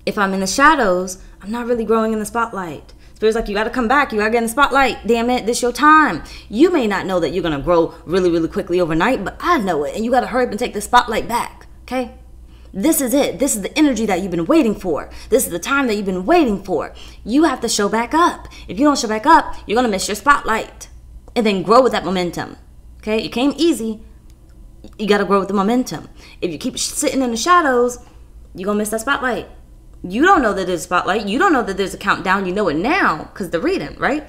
A: If I'm in the shadows, I'm not really growing in the spotlight. Spirit's like, you got to come back. You got to get in the spotlight. Damn it. This your time. You may not know that you're going to grow really, really quickly overnight, but I know it. And you got to hurry up and take the spotlight back. Okay? This is it. This is the energy that you've been waiting for. This is the time that you've been waiting for. You have to show back up. If you don't show back up, you're going to miss your spotlight. And then grow with that momentum. Okay? It came easy. You got to grow with the momentum. If you keep sitting in the shadows, you're going to miss that spotlight. You don't know that there's a spotlight. You don't know that there's a countdown. You know it now because they're reading, right?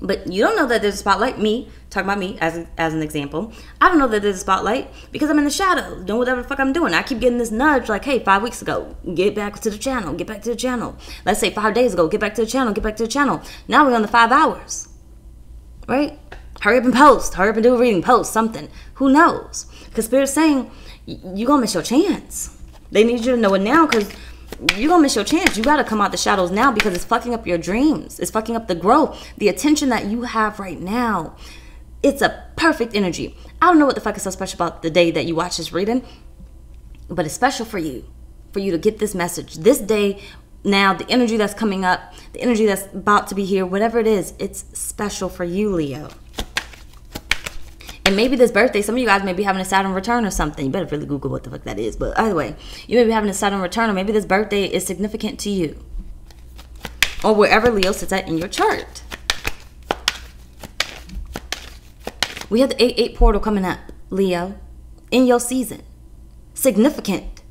A: But you don't know that there's a spotlight. Me, talking about me as an example. I don't know that there's a spotlight because I'm in the shadows doing whatever the fuck I'm doing. I keep getting this nudge like, hey, 5 weeks ago, get back to the channel. Get back to the channel. Let's say 5 days ago, get back to the channel. Get back to the channel. Now we're on the 5 hours. Right? Hurry up and post. Hurry up and do a reading. Post something. Who knows? Because Spirit's saying you're going to miss your chance. They need you to know it now because you're gonna miss your chance. You gotta come out the shadows now because it's fucking up your dreams. It's fucking up the growth, the attention that you have right now. It's a perfect energy. I don't know what the fuck is so special about the day that you watch this reading, but it's special for you to get this message. This day, now, the energy that's coming up, the energy that's about to be here, whatever it is, it's special for you, Leo. And maybe this birthday, some of you guys may be having a Saturn return or something. You better really Google what the fuck that is. But either way, you may be having a Saturn return, or maybe this birthday is significant to you. Or wherever Leo sits at in your chart. We have the 8-8 portal coming up, Leo, in your season. Significant.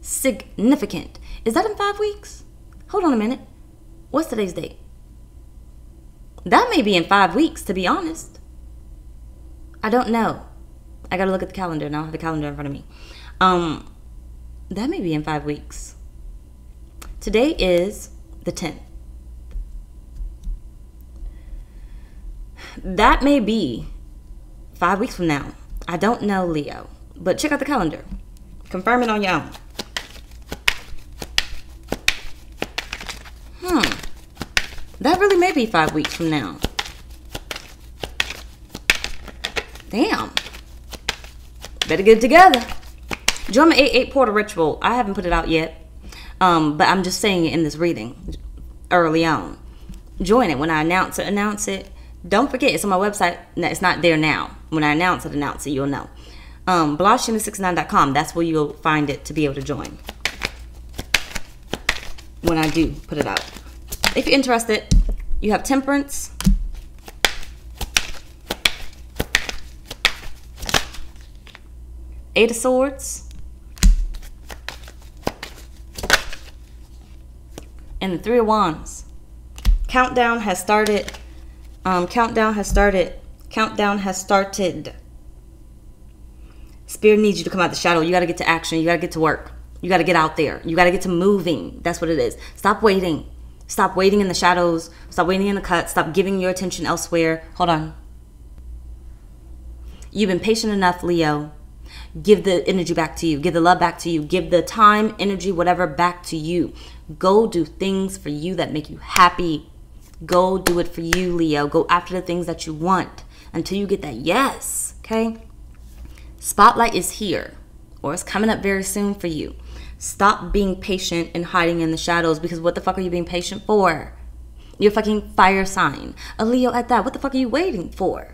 A: Significant. Is that in 5 weeks? Hold on a minute. What's today's date? That may be in 5 weeks, to be honest. I don't know. I gotta look at the calendar now. I have the calendar in front of me. That may be in 5 weeks. Today is the 10th. That may be 5 weeks from now. I don't know, Leo. But check out the calendar. Confirm it on your own. That really may be 5 weeks from now. Damn. Better get it together. Join my 8-8 portal ritual. I haven't put it out yet. But I'm just saying it in this reading early on. Join it. When I announce it. Don't forget, it's on my website. It's not there now. When I announce it, you'll know. blahscrystalsale.com. That's where you'll find it to be able to join. When I do put it out. If you're interested, you have Temperance, Eight of Swords, and the Three of Wands. Countdown has started. Countdown has started. Countdown has started. Spirit needs you to come out the shadow. You got to get to action. You got to get to work. You got to get out there. You got to get to moving. That's what it is. Stop waiting. Stop waiting in the shadows. Stop waiting in the cut. Stop giving your attention elsewhere. Hold on. You've been patient enough, Leo. Give the energy back to you. Give the love back to you. Give the time, energy, whatever back to you. Go do things for you that make you happy. Go do it for you, Leo. Go after the things that you want until you get that yes. Okay? Spotlight is here, or it's coming up very soon for you. Stop being patient and hiding in the shadows, because what the fuck are you being patient for? You're a fucking fire sign. A Leo at that. What the fuck are you waiting for?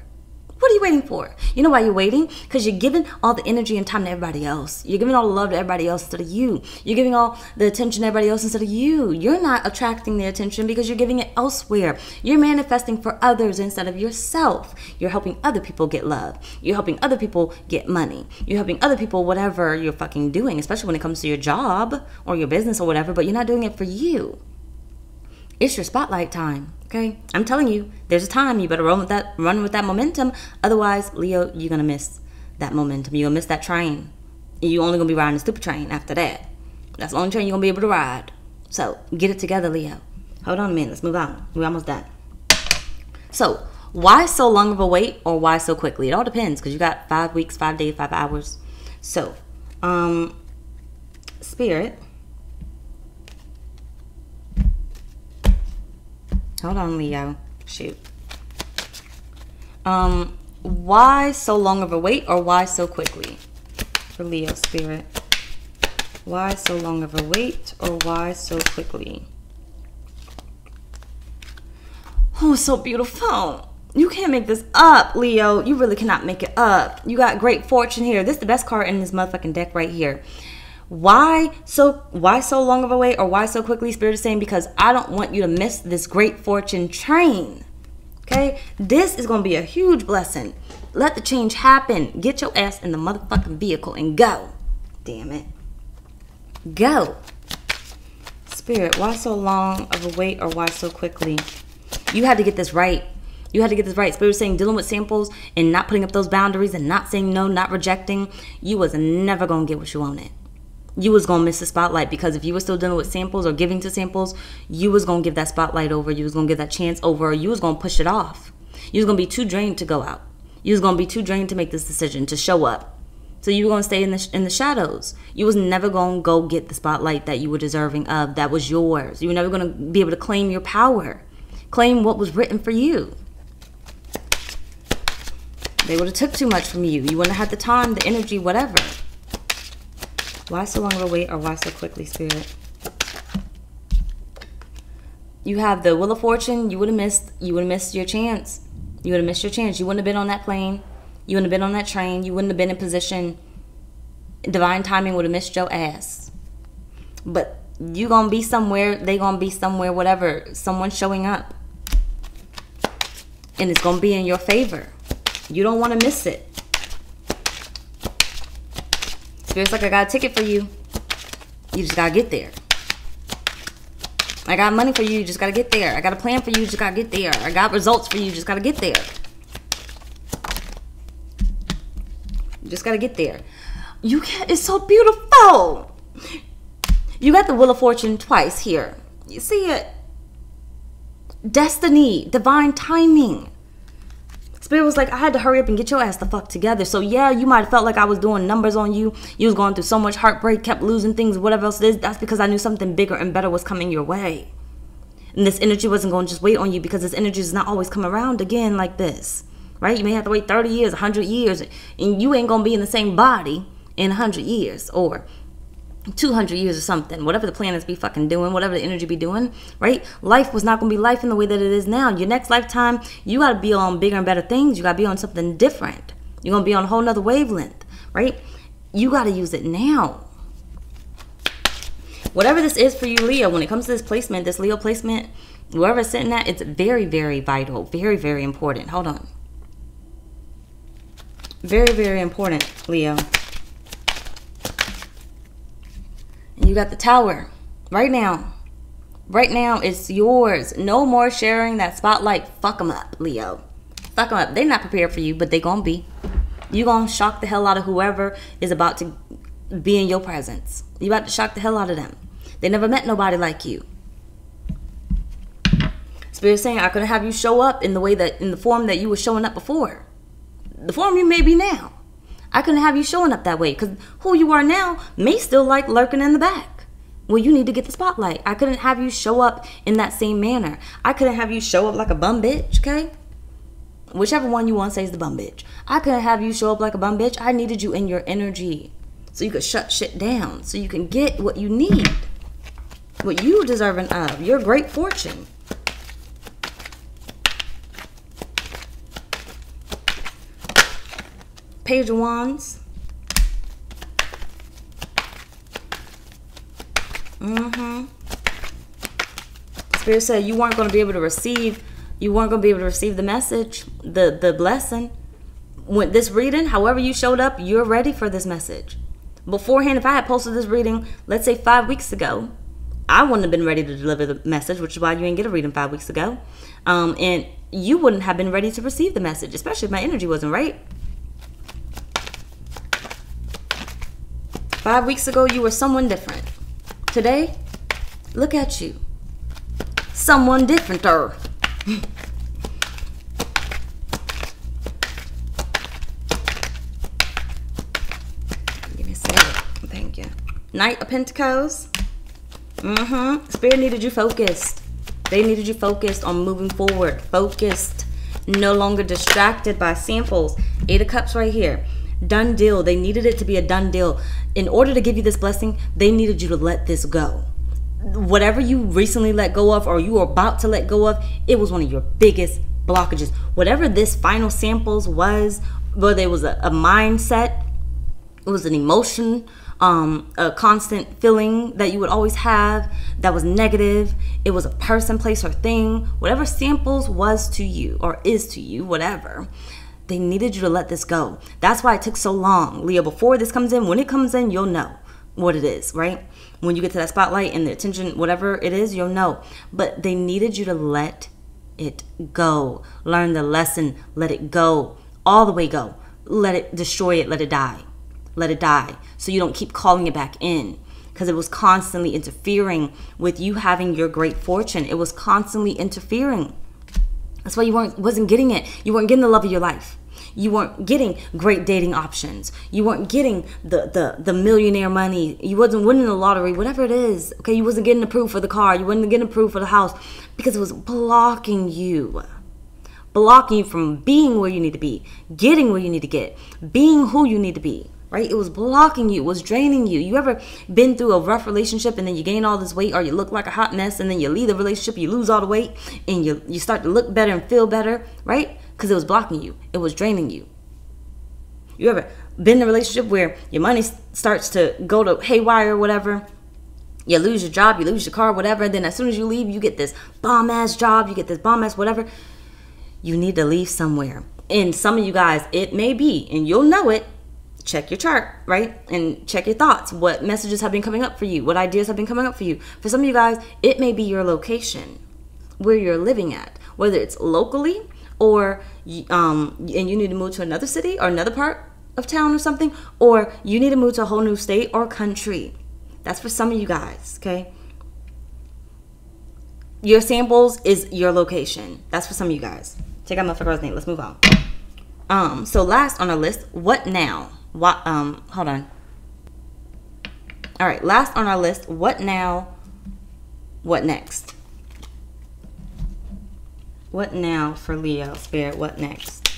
A: What are you waiting for? You know why you're waiting? Because you're giving all the energy and time to everybody else. You're giving all the love to everybody else instead of you. You're giving all the attention to everybody else instead of you. You're not attracting the attention because you're giving it elsewhere. You're manifesting for others instead of yourself. You're helping other people get love. You're helping other people get money. You're helping other people whatever you're fucking doing, especially when it comes to your job or your business or whatever, but you're not doing it for you. It's your spotlight time, okay? I'm telling you, there's a time. You better run with that momentum. Otherwise, Leo, you're going to miss that momentum. You're going to miss that train. You're only going to be riding the stupid train after that. That's the only train you're going to be able to ride. So, get it together, Leo. Hold on a minute. Let's move on. We're almost done. So, why so long of a wait or why so quickly? It all depends because you got 5 weeks, 5 days, 5 hours. So, Spirit. Hold on, Leo. Shoot. Why so long of a wait or why so quickly? For Leo, Spirit. Why so long of a wait or why so quickly? Oh, so beautiful. You can't make this up, Leo. You really cannot make it up. You got great fortune here. This is the best card in this motherfucking deck right here. Why so long of a wait or why so quickly? Spirit is saying because I don't want you to miss this great fortune train. Okay? This is going to be a huge blessing. Let the change happen. Get your ass in the motherfucking vehicle and go. Damn it. Go. Spirit, why so long of a wait or why so quickly? You had to get this right. You had to get this right. Spirit is saying dealing with samples and not putting up those boundaries and not saying no, not rejecting. You was never going to get what you wanted. You was going to miss the spotlight because if you were still dealing with samples or giving to samples, you was going to give that spotlight over. You was going to give that chance over. Or you was going to push it off. You was going to be too drained to go out. You was going to be too drained to make this decision, to show up. So you were going to stay in the shadows. You was never going to go get the spotlight that you were deserving of, that was yours. You were never going to be able to claim your power, claim what was written for you. They would have took too much from you. You wouldn't have had the time, the energy, whatever. Why so long of a wait, or why so quickly, Spirit? You have the Wheel of Fortune. You would have missed your chance. You would have missed your chance. You wouldn't have been on that plane. You wouldn't have been on that train. You wouldn't have been in position. Divine timing would have missed your ass. But you gonna be somewhere. They gonna be somewhere. Whatever. Someone's showing up, and it's gonna be in your favor. You don't want to miss it. Spirit's like, I got a ticket for you. You just gotta get there. I got money for you. You just gotta get there. I got a plan for you. You just gotta get there. I got results for you. You just gotta get there. You just gotta get there. You can't. It's so beautiful. You got the Wheel of Fortune twice here. You see it? Destiny, divine timing. Spirit was like, I had to hurry up and get your ass the fuck together. So yeah, you might have felt like I was doing numbers on you. You was going through so much heartbreak, kept losing things, whatever else it is. That's because I knew something bigger and better was coming your way. And this energy wasn't going to just wait on you, because this energy does not always come around again like this. Right? You may have to wait 30 years, 100 years, and you ain't going to be in the same body in 100 years or 200 years or something. Whatever the planets be fucking doing, whatever the energy be doing, right? Life was not going to be life in the way that it is now. Your next lifetime, you got to be on bigger and better things. You got to be on something different. You're going to be on a whole nother wavelength, right? You got to use it now. Whatever this is for you, Leo, when it comes to this placement, this Leo placement, wherever it's sitting at, it's very, very vital. Very, very important. Hold on. Very, very important, Leo. You got the Tower right now. Right now, it's yours. No more sharing that spotlight. Fuck them up, Leo. Fuck them up. They're not prepared for you, but they gonna be. You gonna shock the hell out of whoever is about to be in your presence. You about to shock the hell out of them. They never met nobody like you. Spirit's saying, I could have you show up in the way that, in the form that you were showing up before. The form you may be now. I couldn't have you showing up that way, because who you are now may still like lurking in the back. Well, you need to get the spotlight. I couldn't have you show up in that same manner. I couldn't have you show up like a bum bitch, okay? Whichever one you want to say is the bum bitch. I couldn't have you show up like a bum bitch. I needed you in your energy so you could shut shit down, so you can get what you need, what you deserving of, your great fortune. Page of Wands. Spirit said you weren't going to be able to receive, the message, the blessing. With this reading, however you showed up, you're ready for this message. Beforehand, if I had posted this reading, let's say 5 weeks ago, I wouldn't have been ready to deliver the message, which is why you didn't get a reading 5 weeks ago. And you wouldn't have been ready to receive the message, especially if my energy wasn't right. 5 weeks ago, you were someone different. Today, look at you. Someone differenter. Give me a second. Thank you. Knight of Pentacles. Spirit needed you focused. They needed you focused on moving forward. Focused. No longer distracted by samples. 8 of Cups right here. Done deal. They needed it to be a done deal. In order to give you this blessing, they needed you to let this go. Whatever you recently let go of, or you were about to let go of, it was one of your biggest blockages. Whatever this final samples was, whether it was a mindset, it was an emotion, a constant feeling that you would always have that was negative, it was a person, place, or thing, whatever samples was to you or is to you, whatever, they needed you to let this go. That's why it took so long, Leo. Before this comes in, when it comes in, you'll know what it is, right? When you get to that spotlight and the attention, whatever it is, you'll know. But they needed you to let it go. Learn the lesson. Let it go. All the way go. Let it destroy it. Let it die. Let it die. So you don't keep calling it back in. Because it was constantly interfering with you having your great fortune. It was constantly interfering. That's why you wasn't getting it. You weren't getting the love of your life. You weren't getting great dating options. You weren't getting the millionaire money. You wasn't winning the lottery, whatever it is. Okay, you wasn't getting approved for the car. You wasn't getting approved for the house because it was blocking you. Blocking you from being where you need to be, getting where you need to get, being who you need to be, right? It was blocking you. It was draining you. You ever been through a rough relationship and then you gain all this weight, or you look like a hot mess and then you leave the relationship, you lose all the weight and you start to look better and feel better, right? Because it was blocking you. It was draining you. You ever been in a relationship where your money starts to go to haywire or whatever? You lose your job, you lose your car, whatever. And then as soon as you leave, you get this bomb-ass job, you get this bomb-ass whatever. You need to leave somewhere. And some of you guys, it may be, and you'll know it, check your chart, right? And check your thoughts. What messages have been coming up for you? What ideas have been coming up for you? For some of you guys, it may be your location, where you're living at, whether it's locally or and you need to move to another city or another part of town or something, or you need to move to a whole new state or country. That's for some of you guys, okay? Your samples is your location. That's for some of you guys. Check out my girl's name. Let's move on. So last on our list, what now? Hold on. All right, last on our list, what now? What next? What now for Leo, Spirit? What next?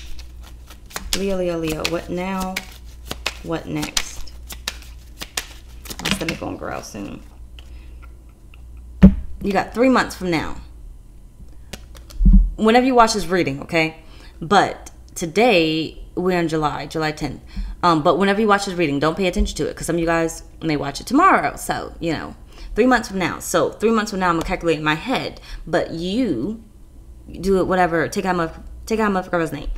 A: Leo. What now? What next? My stomach gonna growl soon. You got 3 months from now. Whenever you watch this reading, okay? But today, we're in July 10th. But whenever you watch this reading, don't pay attention to it, because some of you guys may watch it tomorrow. So, 3 months from now. So 3 months from now, I'm going to calculate in my head. But you do it whatever. Take out my girl's name.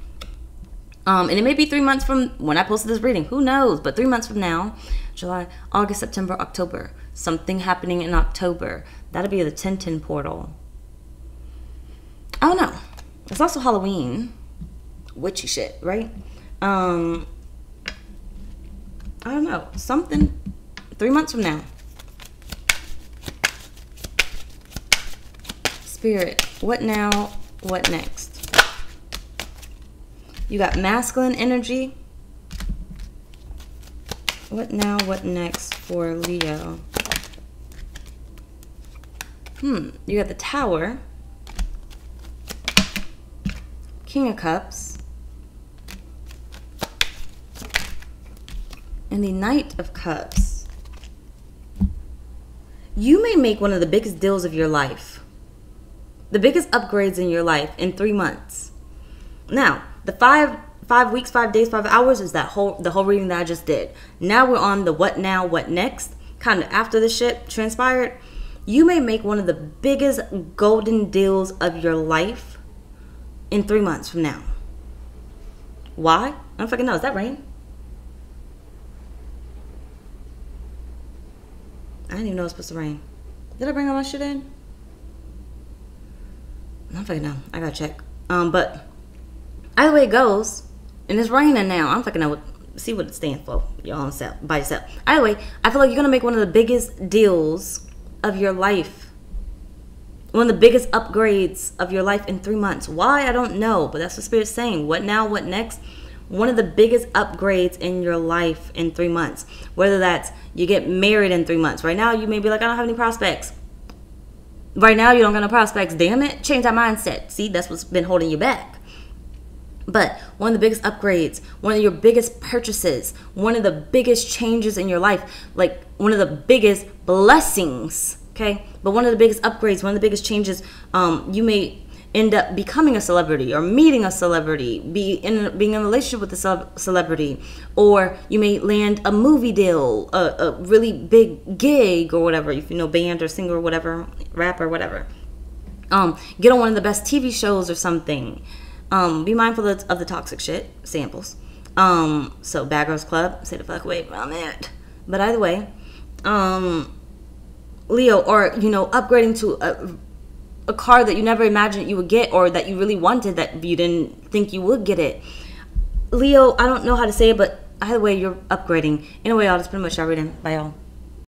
A: And it may be 3 months from when I posted this reading. Who knows? But 3 months from now, July, August, September, October. Something happening in October. That'll be the 1010 portal. I don't know. It's also Halloween. Witchy shit, right? I don't know. Something 3 months from now. Spirit, what now? What next? You got masculine energy. What now? What next for Leo? You got the Tower. King of Cups. And the Knight of Cups. You may make one of the biggest deals of your life. The biggest upgrades in your life in 3 months. Now, the 5 weeks, 5 days, 5 hours is the whole reading that I just did. Now we're on the what now, what next. Kind of after the shit transpired. You may make one of the biggest golden deals of your life in 3 months from now. Why? I don't fucking know. Is that rain? I didn't even know it was supposed to rain. Did I bring all my shit in? I don't fucking know. I gotta check. But either way it goes, and it's raining now. I don't fucking know see what it stands for. Y'all by yourself. Either way, I feel like you're gonna make one of the biggest deals of your life. One of the biggest upgrades of your life in 3 months. Why? I don't know, but that's what Spirit's saying. What now? What next? One of the biggest upgrades in your life in 3 months. Whether that's you get married in 3 months. Right now, you may be like, I don't have any prospects. Right now, you don't got no prospects. Damn it. Change that mindset. See, that's what's been holding you back. But one of the biggest upgrades, one of your biggest purchases, one of the biggest changes in your life, like one of the biggest blessings, okay? But one of the biggest upgrades, one of the biggest changes, you may end up becoming a celebrity or meeting a celebrity, being in a relationship with a celebrity, or you may land a movie deal, a really big gig or whatever, if you know, band or singer or whatever, rap or whatever. Get on one of the best TV shows or something. Be mindful of the toxic shit, samples. So Bad Girls Club, stay the fuck away from it. But either way, Leo, or, upgrading to a car that you never imagined you would get, or that you really wanted that you didn't think you would get it. Leo, I don't know how to say it, but either way, you're upgrading. Anyway, y'all, that's pretty much our reading. Bye, y'all.